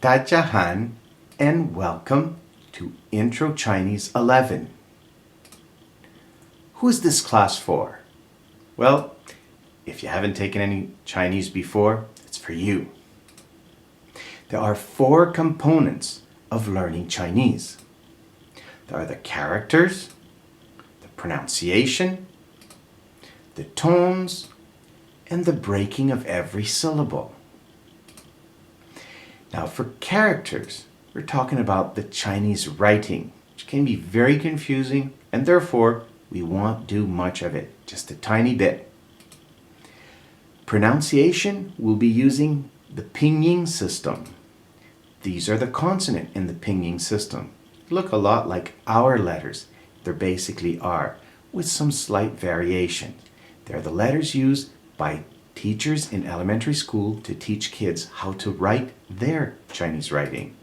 大家好 and welcome to Intro Chinese 11. Who is this class for? Well, if you haven't taken any Chinese before, it's for you. There are 4 components of learning Chinese. There are the characters, the pronunciation, the tones, and the breaking of every syllable. Now for characters, we're talking about the Chinese writing, which can be very confusing, and therefore we won't do much of it, just a tiny bit. Pronunciation, we'll be using the pinyin system. These are the consonants in the pinyin system. Look a lot like our letters. They basically are, with some slight variations. They're the letters used by teachers in elementary school to teach kids how to write their Chinese writing.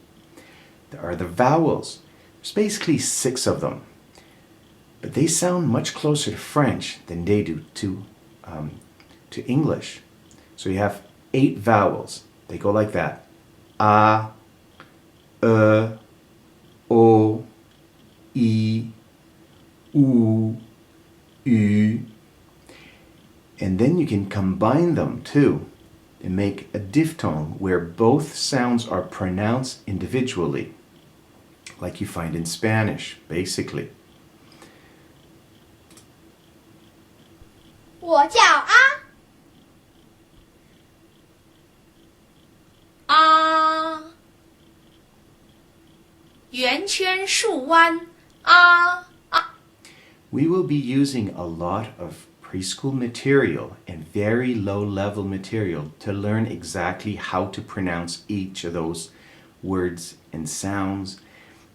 There are the vowels. There's basically 6 of them. But they sound much closer to French than they do to English. So you have 8 vowels. They go like that. A, E, O, I, U, Ü. And then you can combine them too and make a diphthong where both sounds are pronounced individually, like you find in Spanish, basically. 我叫啊圆圈竖弯啊 We will be using a lot of preschool material and very low-level material to learn exactly how to pronounce each of those words and sounds,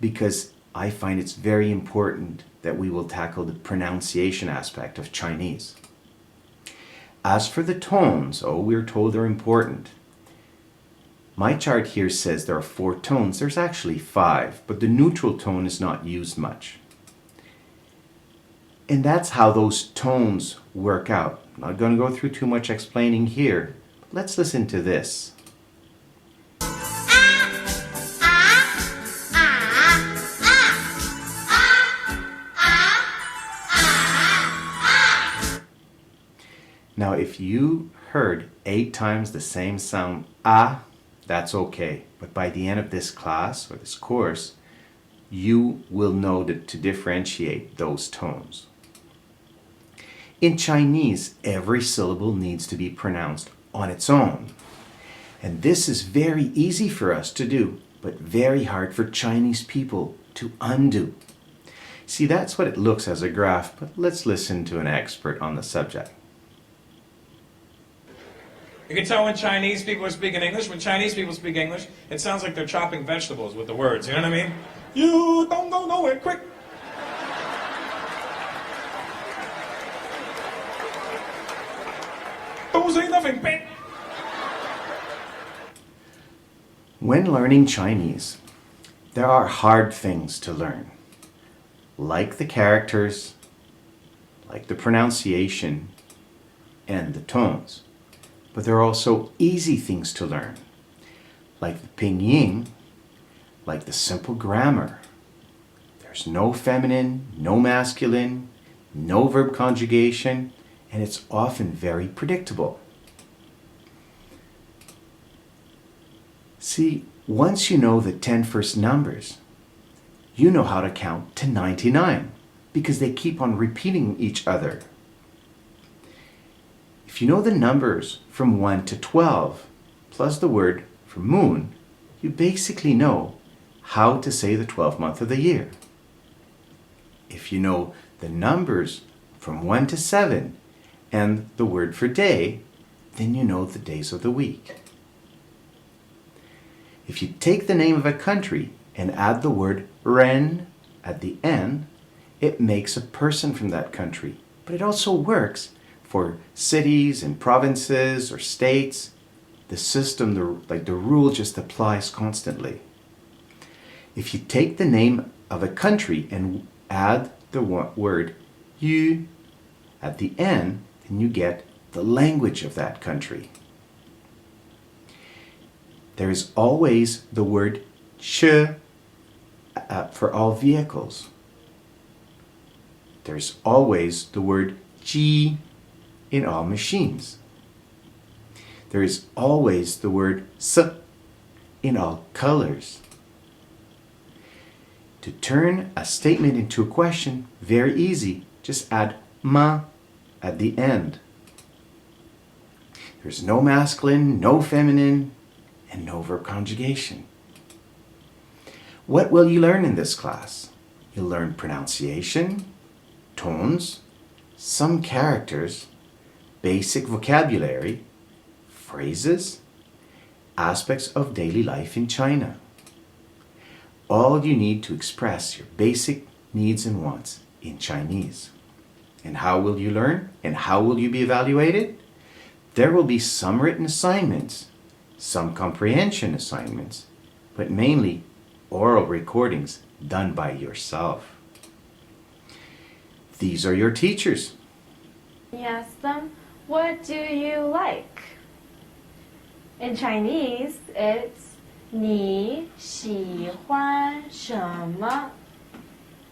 because I find it's very important that we will tackle the pronunciation aspect of Chinese. As for the tones, we're told they're important. My chart here says there are 4 tones. There's actually 5, but the neutral tone is not used much. And that's how those tones work out. I'm not going to go through too much explaining here. Let's listen to this. Now, if you heard 8 times the same sound, that's okay. But by the end of this class or this course, you will know to differentiate those tones. In Chinese, every syllable needs to be pronounced on its own. And this is very easy for us to do, but very hard for Chinese people to undo. See, that's what it looks as a graph, but let's listen to an expert on the subject. You can tell when Chinese people are speaking English. When Chinese people speak English, it sounds like they're chopping vegetables with the words. You know what I mean? You don't go nowhere, quick. Don't say nothing, bang. When learning Chinese, there are hard things to learn, like the characters, like the pronunciation, and the tones. But there are also easy things to learn, like the pinyin, like the simple grammar. There's no feminine, no masculine, no verb conjugation, and it's often very predictable. See, once you know the 10 first numbers, you know how to count to 99 because they keep on repeating each other. If you know the numbers from 1 to 12, plus the word for moon, you basically know how to say the 12th month of the year. If you know the numbers from 1 to 7 and the word for day, then you know the days of the week. If you take the name of a country and add the word ren at the end, it makes a person from that country. But it also works for cities and provinces or states. The system, the rule just applies constantly. If you take the name of a country and add the word yu at the end, then you get the language of that country. there is always the word ch for all vehicles. There's always the word ji in all machines. There is always the word s in all colors. To turn a statement into a question, very easy. Just add ma at the end. There's no masculine, no feminine, and no verb conjugation. What will you learn in this class? You'll learn pronunciation, tones, some characters, basic vocabulary, phrases, aspects of daily life in China. All you need to express your basic needs and wants in Chinese. And how will you learn? And how will you be evaluated? There will be some written assignments, some comprehension assignments, but mainly oral recordings done by yourself. These are your teachers. Ask them, what do you like? In Chinese, it's 你喜欢什么?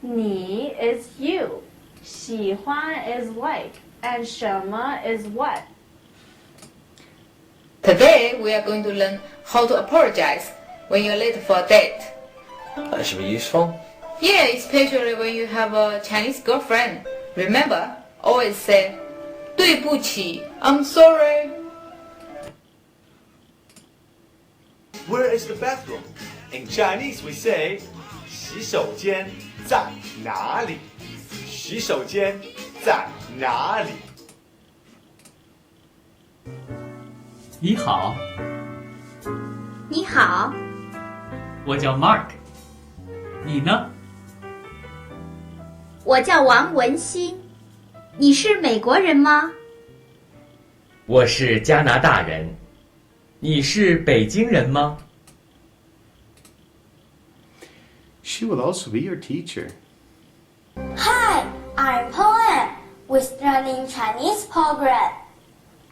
你 is you, 喜欢 is like, and 什么 is what. Today we are going to learn how to apologize when you're late for a date. That's useful. Yeah, especially when you have a Chinese girlfriend. Remember, always say 对不起, I'm sorry. Where is the bathroom? In Chinese we say 洗手间在哪里?洗手间在哪里?你好，你好，我叫 Mark， 你呢？我叫王文新，你是美国人吗？我是加拿大人，你是北京人吗？ She will also be your teacher. Hi, I'm Poem with Learning Chinese program.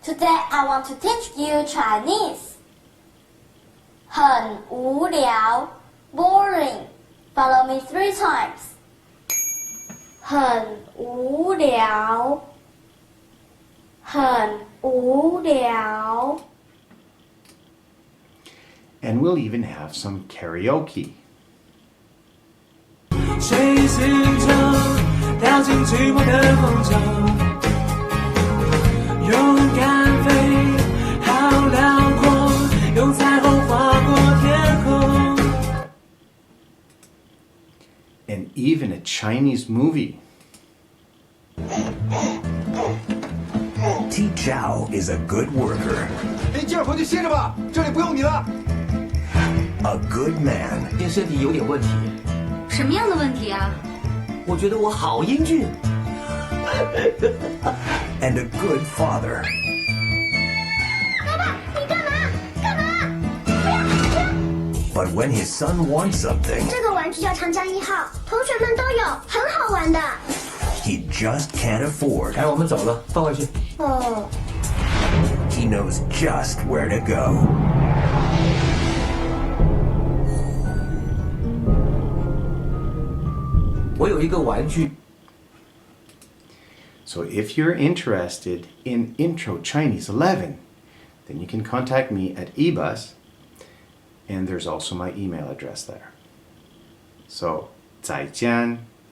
Today I want to teach you Chinese. 很无聊 boring. Follow me 3 times. 很无聊很无聊 And we'll even have some karaoke. 谁心中掉进寂寞的风中，勇敢飞，好辽阔，用彩虹划过天空。 And even a Chinese movie. T. Chow is a good worker. 你今儿回去歇着吧，这里不用你了。 A good man. 您身体有点问题。什么样的问题啊？我觉得我好英俊。And a good father. 爸爸，你干嘛？干嘛？不要！ But when his son wants something, 这个玩具叫长江1号，同学们都有，很好玩的。 he just can't afford. 哎，我们走了，放回去。哦。 He knows just where to go. So if you're interested in Intro Chinese 11, then you can contact me at Ebus, and there's also my email address there. So, 再见.